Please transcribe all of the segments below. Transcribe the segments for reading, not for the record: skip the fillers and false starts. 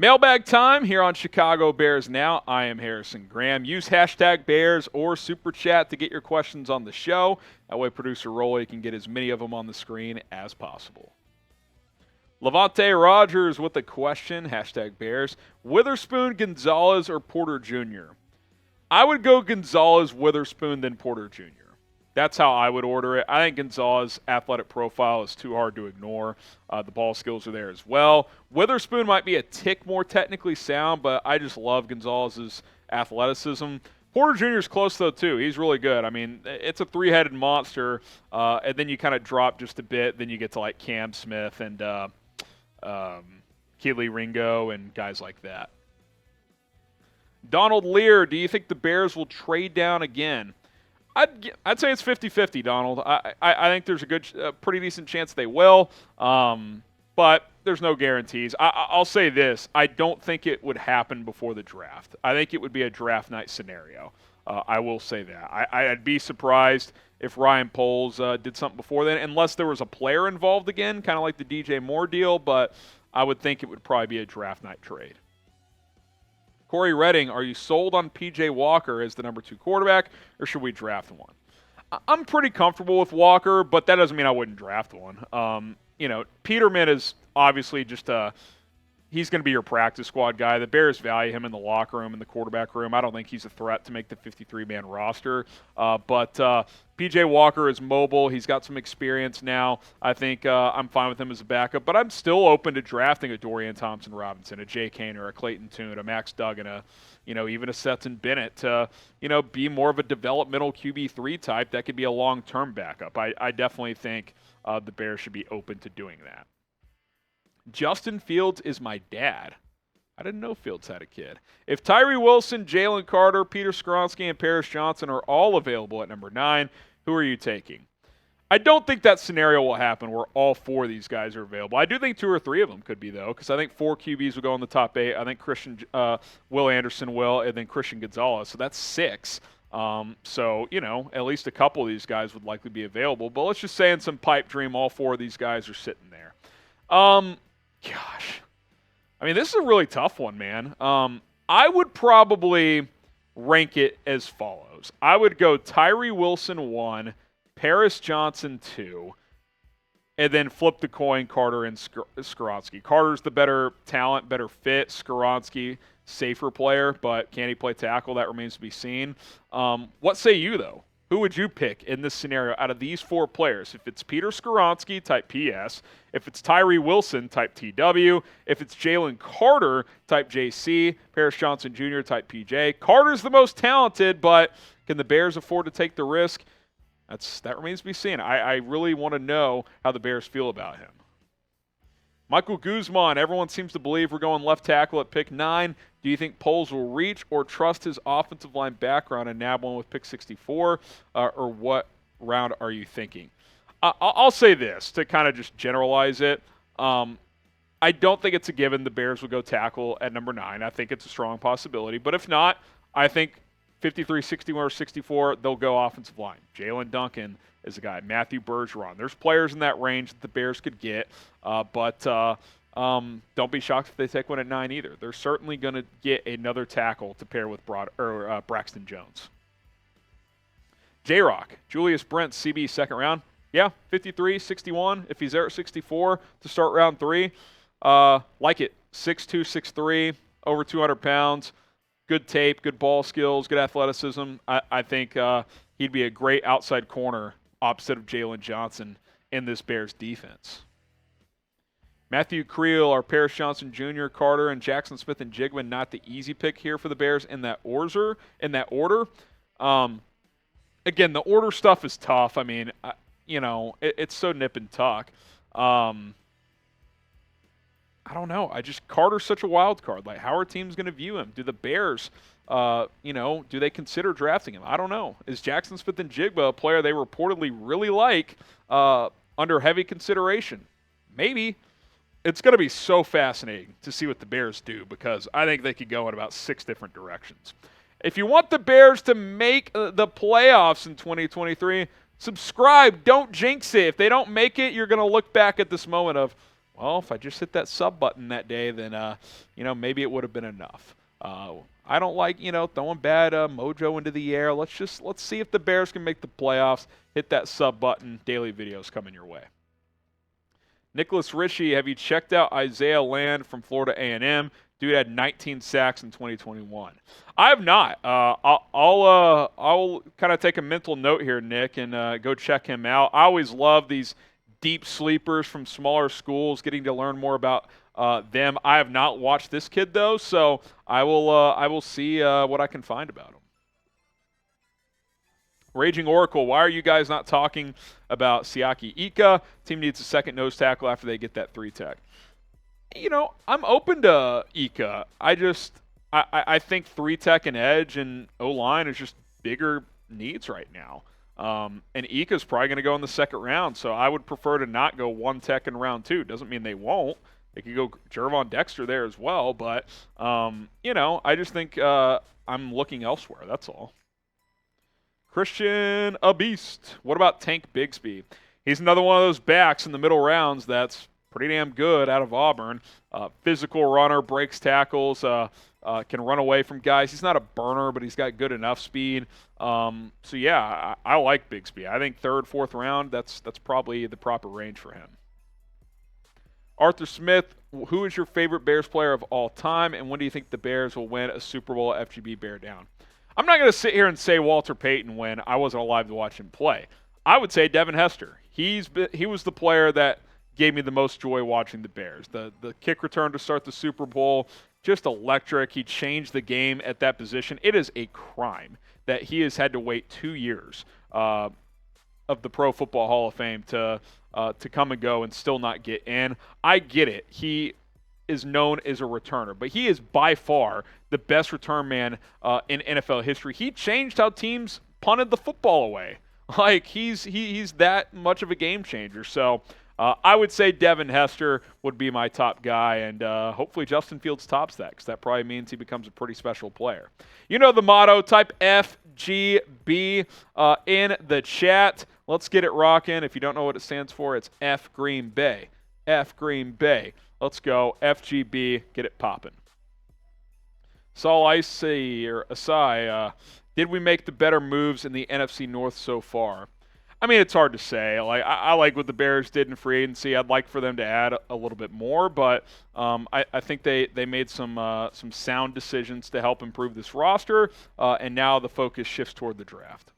Mailbag time here on Chicago Bears Now. I am Harrison Graham. Use hashtag Bears or Super Chat to get your questions on the show. That way producer Rolly can get as many of them on the screen as possible. Levante Rogers with a question, hashtag Bears. Witherspoon, Gonzalez, or Porter Jr.? I would go Gonzalez, Witherspoon, then Porter Jr. That's how I would order it. I think Gonzalez's athletic profile is too hard to ignore. The ball skills are there as well. Witherspoon might be a tick more technically sound, but I just love Gonzalez's athleticism. Porter Jr. is close, though, too. He's really good. I mean, it's a three-headed monster, and then you kind of drop just a bit. Then you get to, like, Cam Smith and Keely Ringo and guys like that. Donald Lear, do you think the Bears will trade down again? I'd say it's 50-50, Donald. I think there's a pretty decent chance they will, but there's no guarantees. I'll say this. I don't think it would happen before the draft. I think it would be a draft night scenario. I will say that. I'd be surprised if Ryan Poles did something before then, unless there was a player involved again, kind of like the DJ Moore deal, but I would think it would probably be a draft night trade. Corey Redding, are you sold on P.J. Walker as the number 2 quarterback, or should we draft one? I'm pretty comfortable with Walker, but that doesn't mean I wouldn't draft one. Peterman is obviously just he's going to be your practice squad guy. The Bears value him in the locker room, in the quarterback room. I don't think he's a threat to make the 53-man roster. But P.J. Walker is mobile. He's got some experience now. I think I'm fine with him as a backup. But I'm still open to drafting a Dorian Thompson-Robinson, a Jay Kaner, a Clayton Tune, a Max Duggan, even a Stetson Bennett to, be more of a developmental QB3 type that could be a long-term backup. I definitely think the Bears should be open to doing that. Justin Fields is my dad. I didn't know Fields had a kid. If Tyree Wilson, Jalen Carter, Peter Skoronski, and Paris Johnson are all available at number 9, who are you taking? I don't think that scenario will happen where all 4 of these guys are available. I do think 2 or 3 of them could be, though, because I think 4 QBs will go in the top 8. I think Will Anderson will, and then Christian Gonzalez. So that's 6. At least a couple of these guys would likely be available. But let's just say in some pipe dream, all 4 of these guys are sitting there. This is a really tough one, man. I would probably rank it as follows. I would go Tyree Wilson 1, Paris Johnson 2, and then flip the coin, Carter and Skoronski. Carter's the better talent, better fit. Skoronski, safer player, but can he play tackle? That remains to be seen. What say you, though? Who would you pick in this scenario out of these 4 players? If it's Peter Skoronski, type PS. If it's Tyree Wilson, type TW. If it's Jalen Carter, type JC. Paris Johnson Jr., type PJ. Carter's the most talented, but can the Bears afford to take the risk? That remains to be seen. I really want to know how the Bears feel about him. Michael Guzman, everyone seems to believe we're going left tackle at pick 9. Do you think Poles will reach or trust his offensive line background and nab one with pick 64? Or what round are you thinking? I'll say this to kind of just generalize it. I don't think it's a given the Bears will go tackle at number 9. I think it's a strong possibility. But if not, I think 53, 61, or 64, they'll go offensive line. Jalen Duncan is a guy. Matthew Bergeron. There's players in that range that the Bears could get, but don't be shocked if they take one at 9 either. They're certainly going to get another tackle to pair with Braxton Jones. J-Rock, Julius Brent, CB second round. Yeah, 53, 61. If he's there at 64 to start round 3, like it. 6'2", 6'3", over 200 pounds. Good tape, good ball skills, good athleticism. I think he'd be a great outside corner opposite of Jalen Johnson in this Bears defense. Matthew Creel, our Paris Johnson Jr., Carter, and Jackson Smith and Jigman, not the easy pick here for the Bears in that order. Again, the order stuff is tough. I mean, it's so nip and tuck. I don't know. Carter's such a wild card. Like, how are teams going to view him? Do the Bears, do they consider drafting him? I don't know. Is Jackson Smith and Jigba a player they reportedly really like under heavy consideration? Maybe. It's going to be so fascinating to see what the Bears do because I think they could go in about 6 different directions. If you want the Bears to make the playoffs in 2023, subscribe. Don't jinx it. If they don't make it, you're going to look back at this moment of, well, if I just hit that sub button that day, then maybe it would have been enough. I don't like throwing bad mojo into the air. Let's see if the Bears can make the playoffs. Hit that sub button. Daily videos coming your way. Nicholas Ritchie, have you checked out Isaiah Land from Florida A&M? Dude had 19 sacks in 2021. I have not. I'll kind of take a mental note here, Nick, and go check him out. I always love these deep sleepers from smaller schools, getting to learn more about them. I have not watched this kid though, so I will see what I can find about him. Raging Oracle, why are you guys not talking about Siaki Ika? Team needs a second nose tackle after they get that 3-tech. I'm open to Ika. I think 3-tech and edge and O-line is just bigger needs right now. And Ika's probably going to go in the second round, so I would prefer to not go 1-tech in round 2. Doesn't mean they won't. They could go Jervon Dexter there as well, but, I just think I'm looking elsewhere. That's all. Christian, a beast. What about Tank Bigsby? He's another one of those backs in the middle rounds that's pretty damn good out of Auburn. Physical runner, breaks tackles, can run away from guys. He's not a burner, but he's got good enough speed. I like Bigsby. I think third, fourth round, that's probably the proper range for him. Arthur Smith, who is your favorite Bears player of all time, and when do you think the Bears will win a Super Bowl FGB Bear Down? I'm not going to sit here and say Walter Payton when I wasn't alive to watch him play. I would say Devin Hester. He was the player that gave me the most joy watching the Bears. The kick return to start the Super Bowl, just electric. He changed the game at that position. It is a crime that he has had to wait 2 years of the Pro Football Hall of Fame to come and go and still not get in. I get it. He is known as a returner, but he is by far the best return man in NFL history. He changed how teams punted the football away. Like he's that much of a game changer. So I would say Devin Hester would be my top guy, and hopefully Justin Fields tops that, because that probably means he becomes a pretty special player. You know the motto, type FGB in the chat. Let's get it rocking. If you don't know what it stands for, it's F Green Bay. F Green Bay. Let's go. FGB. Get it popping. Saul Asai, did we make the better moves in the NFC North so far? I mean, it's hard to say. I like what the Bears did in free agency. I'd like for them to add a little bit more, but I think they made some sound decisions to help improve this roster, and now the focus shifts toward the draft.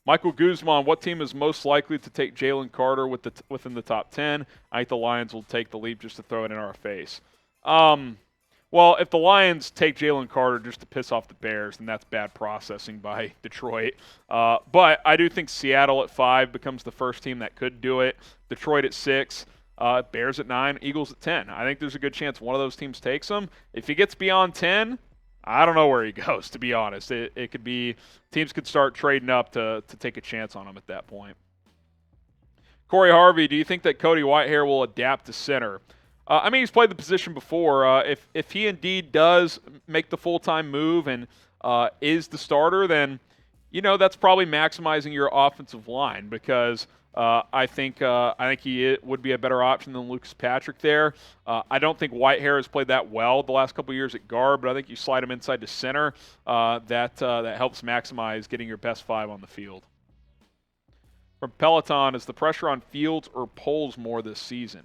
Michael Guzman, what team is most likely to take Jalen Carter within the top 10? I think the Lions will take the leap just to throw it in our face. Well, if the Lions take Jalen Carter just to piss off the Bears, then that's bad processing by Detroit. But I do think Seattle at 5 becomes the first team that could do it. Detroit at 6, Bears at 9, Eagles at 10. I think there's a good chance one of those teams takes him. If he gets beyond 10, I don't know where he goes, to be honest. It could be teams could start trading up to take a chance on him at that point. Corey Harvey, do you think that Cody Whitehair will adapt to center? I mean, he's played the position before. If he indeed does make the full-time move and is the starter, then, that's probably maximizing your offensive line, because I think he would be a better option than Lucas Patrick there. I don't think Whitehair has played that well the last couple of years at guard, but I think you slide him inside to center. That helps maximize getting your best 5 on the field. From Peloton, is the pressure on Fields or Poles more this season?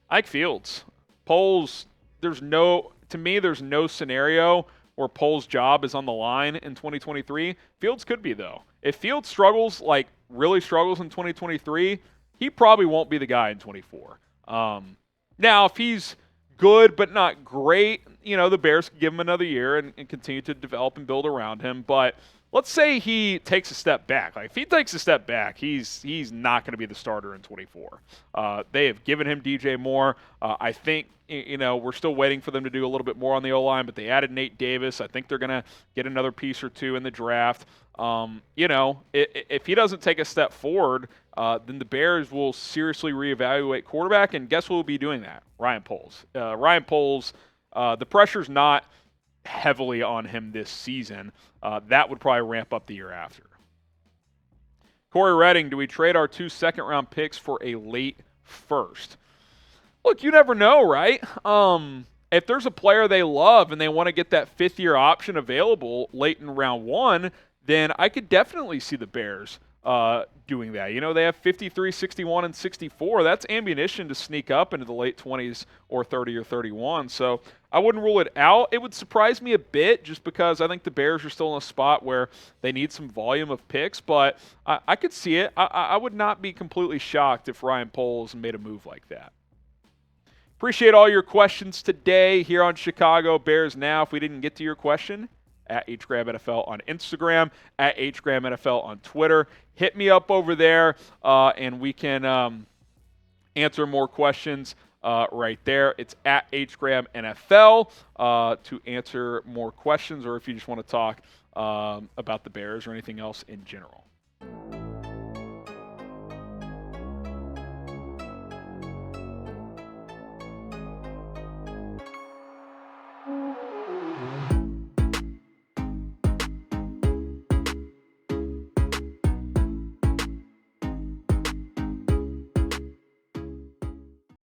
I like Fields. Poles, there's no scenario where Poles' job is on the line in 2023. Fields could be, though. If Fields really struggles in 2023, he probably won't be the guy in 24. Now, if he's good but not great, the Bears can give him another year and continue to develop and build around him. But let's say he takes a step back. If he takes a step back, he's not going to be the starter in 24. They have given him DJ Moore. I think, we're still waiting for them to do a little bit more on the O-line, but they added Nate Davis. I think they're going to get another piece or two in the draft. If he doesn't take a step forward, then the Bears will seriously reevaluate quarterback, and guess who will be doing that? Ryan Poles. Ryan Poles, the pressure's not heavily on him this season. That would probably ramp up the year after. Corey Redding, do we trade our 2 second-round picks for a late first? Look, you never know, right? If there's a player they love and they want to get that fifth-year option available late in round one, then I could definitely see the Bears doing that. You know, they have 53, 61, and 64. That's ammunition to sneak up into the late 20s or 30 or 31. So I wouldn't rule it out. It would surprise me a bit just because I think the Bears are still in a spot where they need some volume of picks, but I could see it. I would not be completely shocked if Ryan Poles made a move like that. Appreciate all your questions today here on Chicago Bears Now. If we didn't get to your question, at HGramNFL on Instagram, at HGramNFL on Twitter. Hit me up over there, and we can answer more questions right there. It's at HGramNFL to answer more questions, or if you just want to talk about the Bears or anything else in general.